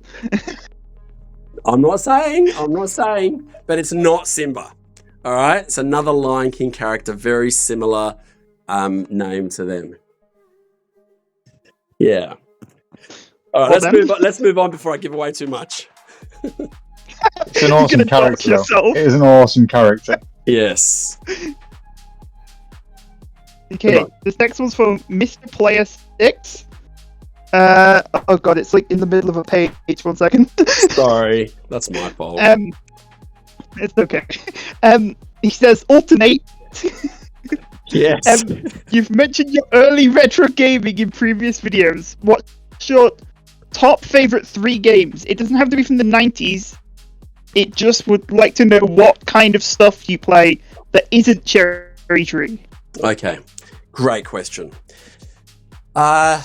I'm not saying, but it's not Simba. All right, it's another Lion King character, very similar name to them. Yeah. All right, Well, let's move on before I give away too much. It's an awesome character, though. Yourself. It is an awesome character. Yes. Okay, this next one's from Mr. Player 6. Oh god, it's like in the middle of a page. 1 second. Sorry, that's my fault. It's okay. He says alternate. Yes. You've mentioned your early retro gaming in previous videos. What's your top favorite 3 games? It doesn't have to be from the 90s. It just would like to know what kind of stuff you play that isn't CherryTree. Okay, great question. I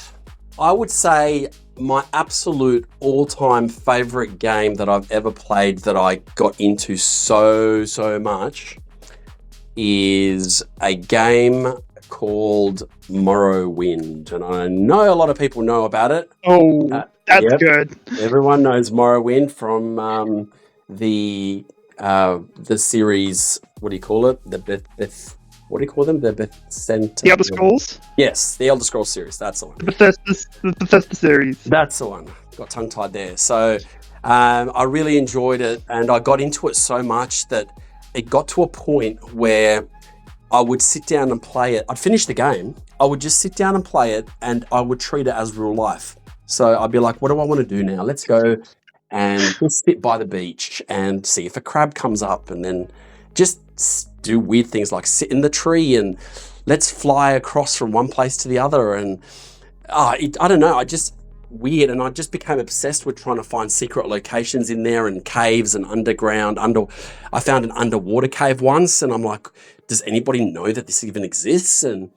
would say my absolute all-time favorite game that I've ever played that I got into so much is a game called Morrowind, and I know a lot of people know about it. Oh, that's good. Everyone knows Morrowind from the series. What do you call it? What do you call them? The Banshen. The Elder Scrolls? Yes, the Elder Scrolls series. That's the one. The Bethesda series. That's the one. Got tongue-tied there. So I really enjoyed it, and I got into it so much that it got to a point where I would sit down and play it. I'd finish the game. I would just sit down and play it, and I would treat it as real life. So I'd be like, what do I want to do now? Let's go and just sit by the beach and see if a crab comes up, and then just do weird things like sit in the tree and let's fly across from one place to the other. And I don't know, I just weird. And I just became obsessed with trying to find secret locations in there and caves and underground. I found an underwater cave once, and I'm like, does anybody know that this even exists? And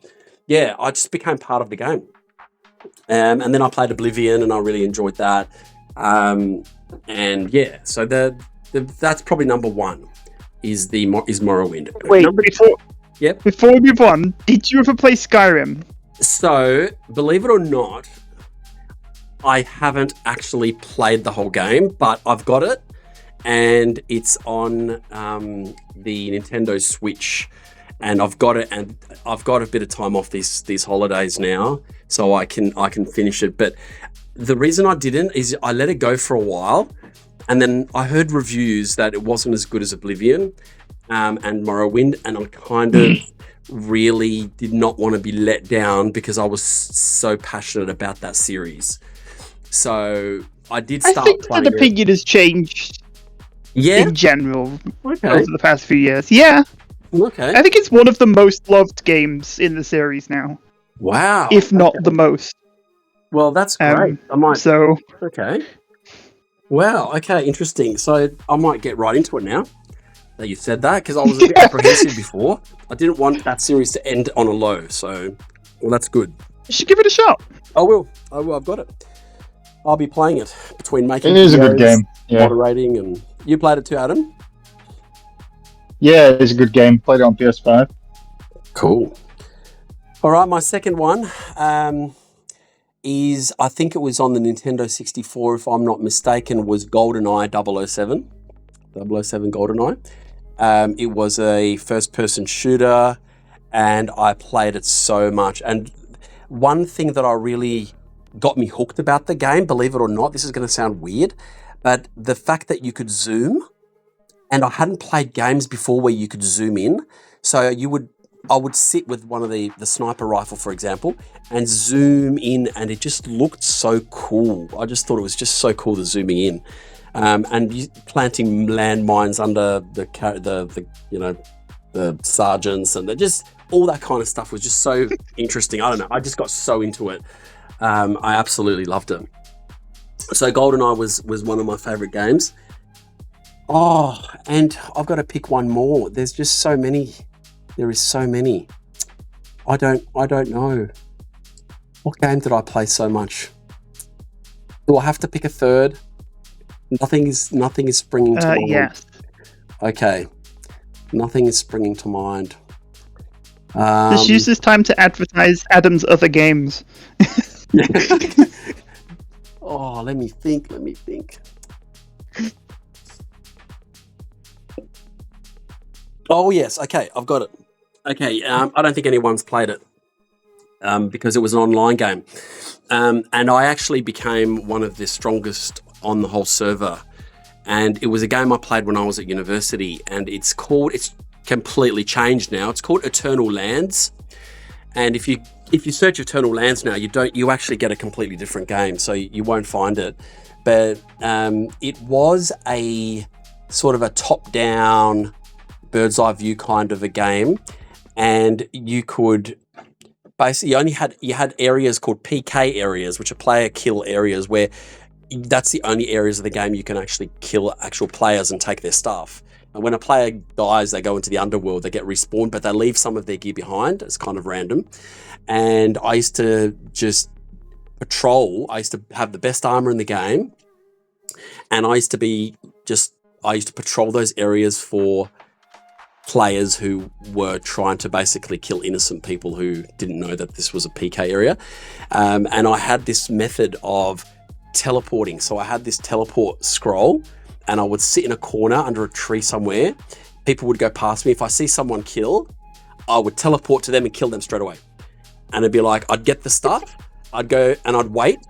yeah, I just became part of the game. And then I played Oblivion, and I really enjoyed that. And yeah, so that's probably number one. Is Morrowind. Wait, before we move on, did you ever play Skyrim? So, believe it or not, I haven't actually played the whole game, but I've got it, and it's on the Nintendo Switch, and I've got it, and I've got a bit of time off these holidays now, so I can finish it. But the reason I didn't is I let it go for a while. And then I heard reviews that it wasn't as good as Oblivion and Morrowind, and I kind of really did not want to be let down because I was so passionate about that series. So I did start playing it. I think that opinion has changed in general over the past few years. Yeah. Okay. I think it's one of the most loved games in the series now. Wow. If not the most. Well, that's great. Okay. Wow, okay, interesting. So I might get right into it now that you said that, because I was a bit apprehensive before. I didn't want that series to end on a low, so well, that's good. You should give it a shot. I will. I've got it. I'll be playing it between making It is a good game. Yeah. Moderating, and you played it too, Adam? Yeah, it's a good game. Played it on PS5. Cool. All right, my second one is, I think it was on the Nintendo 64, if I'm not mistaken, was GoldenEye 007. 007 GoldenEye. It was a first-person shooter, and I played it so much. And one thing that I really got me hooked about the game, believe it or not, this is going to sound weird, but the fact that you could zoom, and I hadn't played games before where you could zoom in, so I would sit with one of the sniper rifle, for example, and zoom in, and it just looked so cool. I just thought it was just so cool, the zooming in, and planting landmines under the sergeants, and just all that kind of stuff was just so interesting. I don't know. I just got so into it. I absolutely loved it. So GoldenEye was one of my favorite games. Oh, and I've got to pick one more. There's just so many. There is so many. I don't know. What game did I play so much? Do I have to pick a third? Nothing is springing to mind. Yes. Okay. Nothing is springing to mind. Just use this time to advertise Adam's other games. Oh, let me think. Oh, yes. Okay, I've got it. Okay, I don't think anyone's played it because it was an online game. And I actually became one of the strongest on the whole server. And it was a game I played when I was at university. And it's completely changed now. It's called Eternal Lands. And if you search Eternal Lands now, you actually get a completely different game. So you won't find it. But it was a sort of a top-down bird's eye view kind of a game, and you could basically you had areas called PK areas, which are player kill areas, where that's the only areas of the game you can actually kill actual players and take their stuff. And when a player dies, they go into the underworld, they get respawned, but they leave some of their gear behind. It's kind of random. And I used to just patrol. I used to have the best armor in the game, and I used to patrol those areas for players who were trying to basically kill innocent people who didn't know that this was a PK area. And I had this method of teleporting. So I had this teleport scroll, and I would sit in a corner under a tree somewhere. People would go past me. If I see someone kill, I would teleport to them and kill them straight away. And it'd be like, I'd get the stuff, I'd go and I'd wait,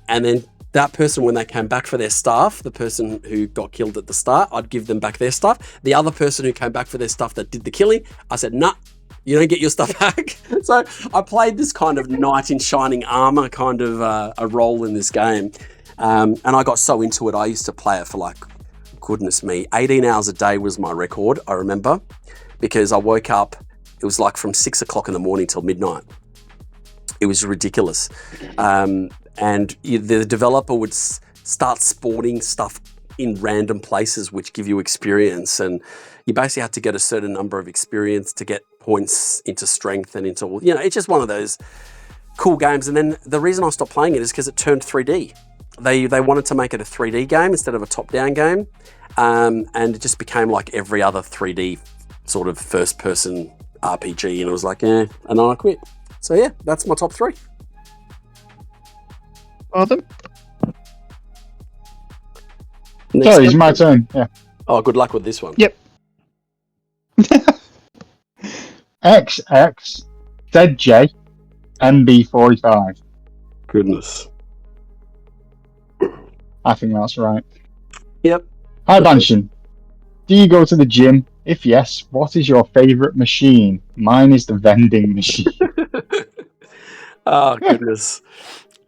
and then that person, when they came back for their stuff, the person who got killed at the start, I'd give them back their stuff. The other person who came back for their stuff that did the killing, I said, nah, you don't get your stuff back. So I played this kind of knight in shining armor kind of a role in this game. And I got so into it, I used to play it for like, goodness me, 18 hours a day was my record, I remember, because I woke up, it was like from 6 o'clock in the morning till midnight. It was ridiculous. And the developer would start spawning stuff in random places which give you experience, and you basically had to get a certain number of experience to get points into strength and into, it's just one of those cool games. And then the reason I stopped playing it is because it turned 3D. They wanted to make it a 3D game instead of a top-down game, and it just became like every other 3D sort of first-person RPG, and it was like, and then I quit. So yeah, that's my top 3. Adam? Sorry, it's my turn. Yeah. Oh, good luck with this one. Yep. XX ZJ MB45. Goodness. I think that's right. Yep. Hi, Banshen. Do you go to the gym? If yes, what is your favourite machine? Mine is the vending machine. Oh, goodness.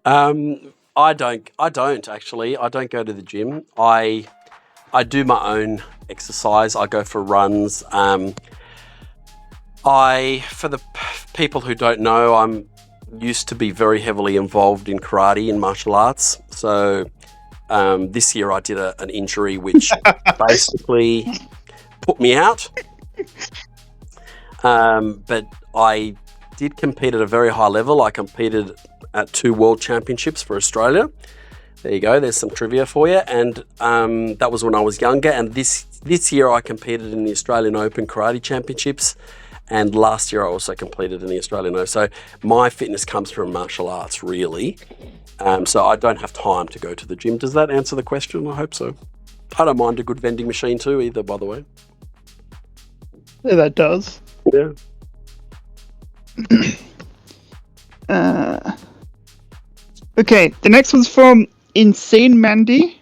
I don't actually. I don't go to the gym. I do my own exercise. I go for runs. For the people who don't know, I'm used to be very heavily involved in karate and martial arts. So this year I did an injury which basically put me out. But I did compete at a very high level. I competed at 2 world championships for Australia. There you go. There's some trivia for you. And that was when I was younger. And this year I competed in the Australian Open Karate Championships. And last year I also competed in the Australian Open. So my fitness comes from martial arts, really. So I don't have time to go to the gym. Does that answer the question? I hope so. I don't mind a good vending machine too, either, by the way. Yeah, that does. Yeah. Okay, the next one's from Insane Mandy.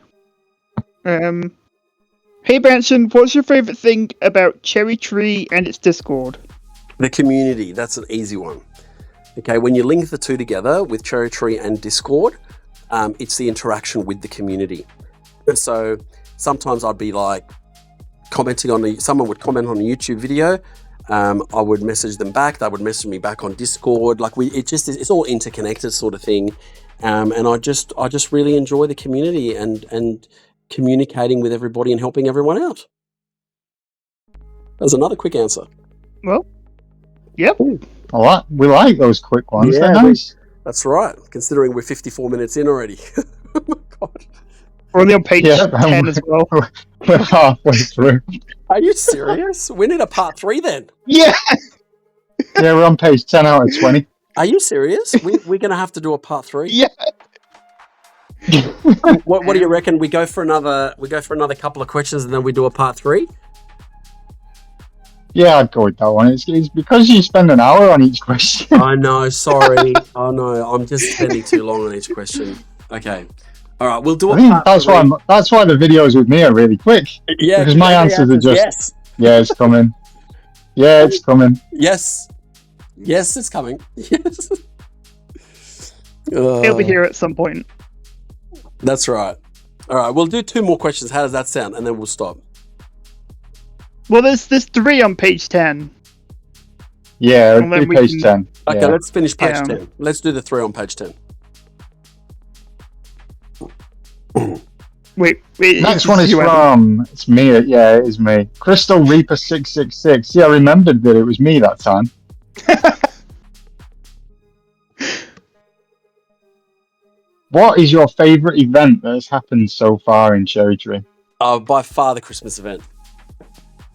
Hey Banson, what's your favourite thing about CherryTree and its Discord? The community, that's an easy one. Okay, when you link the two together with CherryTree and Discord, it's the interaction with the community. So sometimes I'd be like commenting on someone would comment on a YouTube video. I would message them back. They would message me back on Discord. Like it's all interconnected sort of thing. And I just really enjoy the community and communicating with everybody and helping everyone out. That's another quick answer. Well, yep. We like those quick ones. Yeah, They're nice. That's right. Considering we're 54 minutes in already. Oh my God. We're only on page 10 as well. We're halfway through. Are you serious? We need a part 3 then. Yeah. Yeah, we're on page 10 out of 20. Are you serious? We're going to have to do a part 3. Yeah. What do you reckon? We go for another couple of questions and then we do a part 3. Yeah, I'd go with that one. It's because you spend an hour on each question. I know. Sorry. I know. I'm just spending too long on each question. Okay. All right. We'll do a I think part that's 3. why the videos with me are really quick. Yeah. Because my answers are just, yes. yeah, it's coming. Yeah, it's coming. Yes. Yes, it's coming. Yes. He'll be here at some point. That's right. All right. We'll do 2 more questions. How does that sound? And then we'll stop. Well, there's 3 on page 10. Yeah, And then do we page can- 10. Okay. Yeah. Let's finish page Yeah. 10. Let's do the 3 on page 10. Wait. Next one is you, Adam. from, it's me, yeah, it is me. Crystal Reaper 666. Yeah, I remembered that it was me that time. What is your favourite event that has happened so far in CherryTree? By far the Christmas event.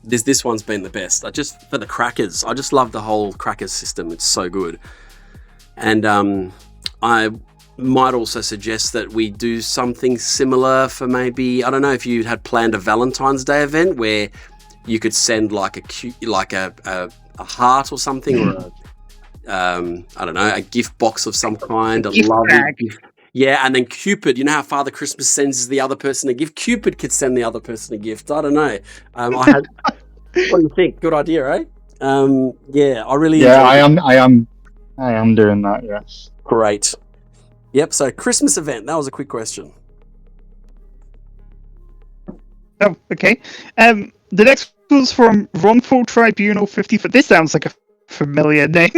This one's been the best. For the crackers. I just love the whole crackers system. It's so good. And I might also suggest that we do something similar for maybe, I don't know if you had planned a Valentine's Day event where you could send like a heart or something, or I don't know, a gift box of some kind, a gift lovely bag. gift. Yeah, and then Cupid, you know how Father Christmas sends the other person a gift? Cupid could send the other person a gift. I don't know. What do you think? Good idea, eh? Yeah, I really Yeah, enjoyed it. I am doing that, yes. Great. Yep, so Christmas event. That was a quick question. Oh, okay. The next was from Wrongful Tribunal 54. This sounds like a familiar name.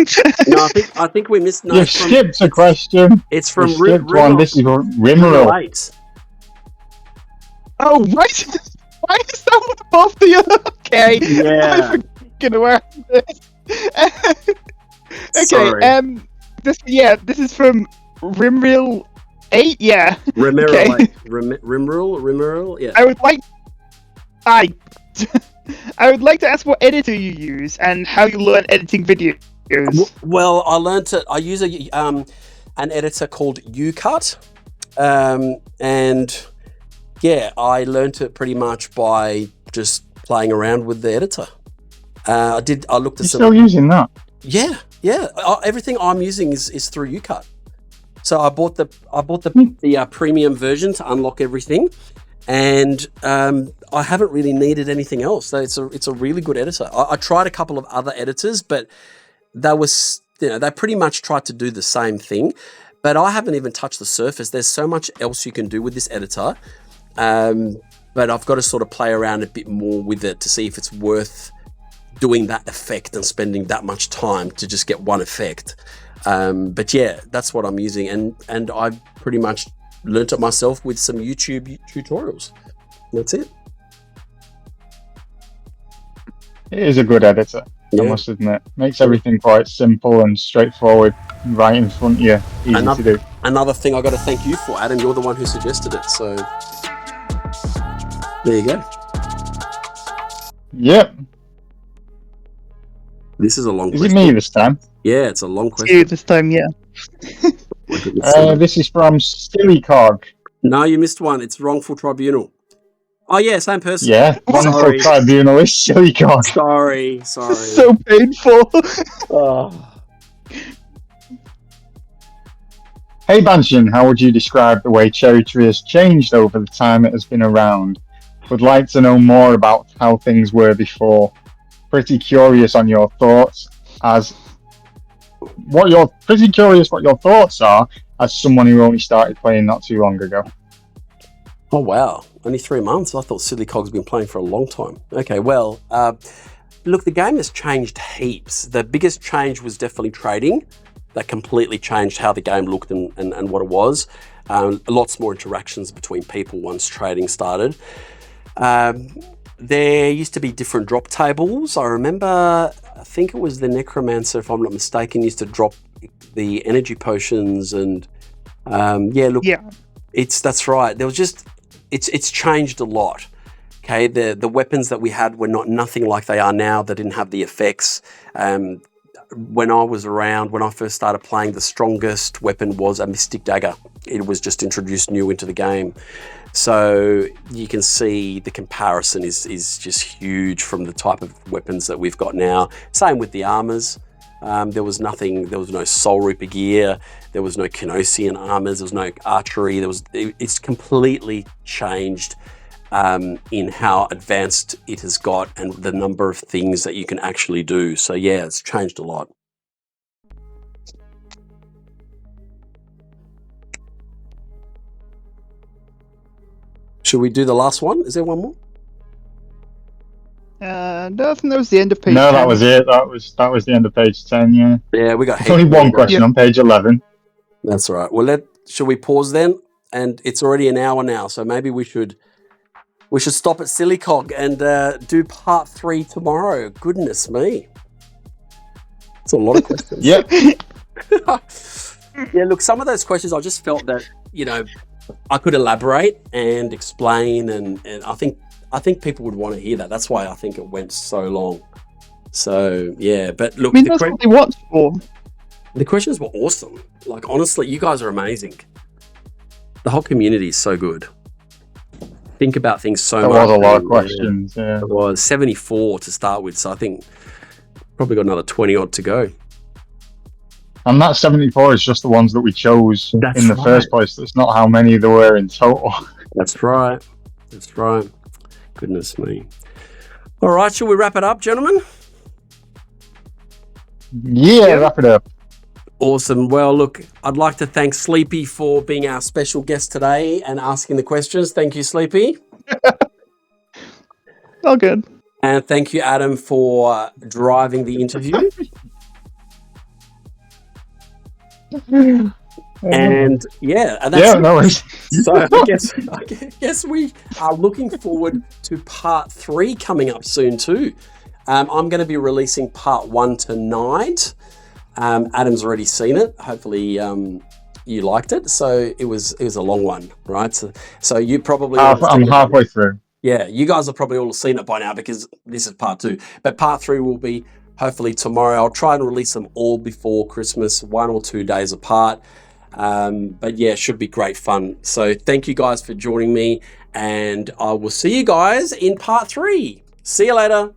No, I think we missed. No, You've skipped a question. It's from You skipped one. This is Rimmerl. 8. Oh, right. Why is that one above the other? Okay. Yeah. I'm freaking aware of this. Okay. Sorry. This is from Rimril 8. Yeah. Rimmerl Okay. 8. Rimmerl. Yeah. I would like to ask what editor you use and how you learn editing videos. Well, I learned it. I use an editor called UCut, and yeah, I learned it pretty much by just playing around with the editor. I looked at You're still using that? Yeah. Everything I'm using is through UCut. So I bought the premium version to unlock everything, and I haven't really needed anything else. So it's a really good editor. I tried a couple of other editors, but they pretty much tried to do the same thing. But I haven't even touched the surface. There's so much else you can do with this editor, but I've got to sort of play around a bit more with it to see if it's worth doing that effect and spending that much time to just get one effect. But yeah, that's what I'm using, and I pretty much learnt it myself with some YouTube tutorials. That's it. It is a good editor, I must admit. Makes everything quite simple and straightforward, right in front of you. Easy to do. Another thing I got to thank you for, Adam. You're the one who suggested it, so there you go. Yep. This is a long Is question. it me this time? Yeah, it's a long You question. this time, yeah. This is from Sillycog. No, you missed one. It's Wrongful Tribunal. Oh yeah, same person. Yeah, Wrongful Tribunal is Sillycog. Sorry. So painful. Oh. Hey Banshen, how would you describe the way CherryTree has changed over the time it has been around? Would like to know more about how things were before. Pretty curious on your thoughts what your thoughts are as someone who only started playing not too long ago. Oh wow, only 3 months? I thought Sillycog's been playing for a long time. Okay, well, look, the game has changed heaps. The biggest change was definitely trading. That completely changed how the game looked and what it was. Lots more interactions between people once trading started. There used to be different drop tables. I remember, I think it was the Necromancer, if I'm not mistaken, used to drop the energy potions and that's right. There was just, it's changed a lot. Okay, the weapons that we had were nothing like they are now. They didn't have the effects. when I was around, when I first started playing, the strongest weapon was a Mystic Dagger. It was just introduced new into the game. So you can see the comparison is just huge from the type of weapons that we've got now. Same with the armors. There was no Soul Reaper gear. There was no Canosian armors. There was no archery. It's completely changed in how advanced it has got and the number of things that you can actually do. So yeah, it's changed a lot. Should we do the last one? Is there one more? No, I think that was the end of page 10. No, that was it. That was the end of page 10. Yeah. Yeah, we got. There's only one question on page 11. That's all right. Well, should we pause then? And it's already an hour now, so maybe we should stop at Sillycog and do part 3 tomorrow. Goodness me, it's a lot of questions. Yep. Yeah. Look, some of those questions I just felt that I could elaborate and explain, and I think people would want to hear that. That's why I think it went so long. So yeah, but look, that's what they watched for. The questions were awesome. Like, honestly, you guys are amazing. The whole community is so good. Think about things so much. There was a lot of questions. Yeah. It was 74 to start with, so I think probably got another 20 odd to go. And that 74 is just the ones that we chose in the first place. That's not how many there were in total. That's right. That's right. Goodness me. All right, shall we wrap it up, gentlemen? Yeah, wrap it up. Awesome. Well, look, I'd like to thank Sleepy for being our special guest today and asking the questions. Thank you, Sleepy. All good. And thank you, Adam, for driving the interview. And that's no worries. So I guess we are looking forward to part 3 coming up soon too. I'm going to be releasing part 1 tonight. Adam's already seen it. Hopefully you liked it. So it was a long one, right? So you probably I'm halfway through. Yeah, you guys have probably all seen it by now because this is part 2. But part 3 will be hopefully tomorrow. I'll try and release them all before Christmas, 1 or 2 days apart. But yeah, it should be great fun. So thank you guys for joining me, and I will see you guys in part 3. See you later.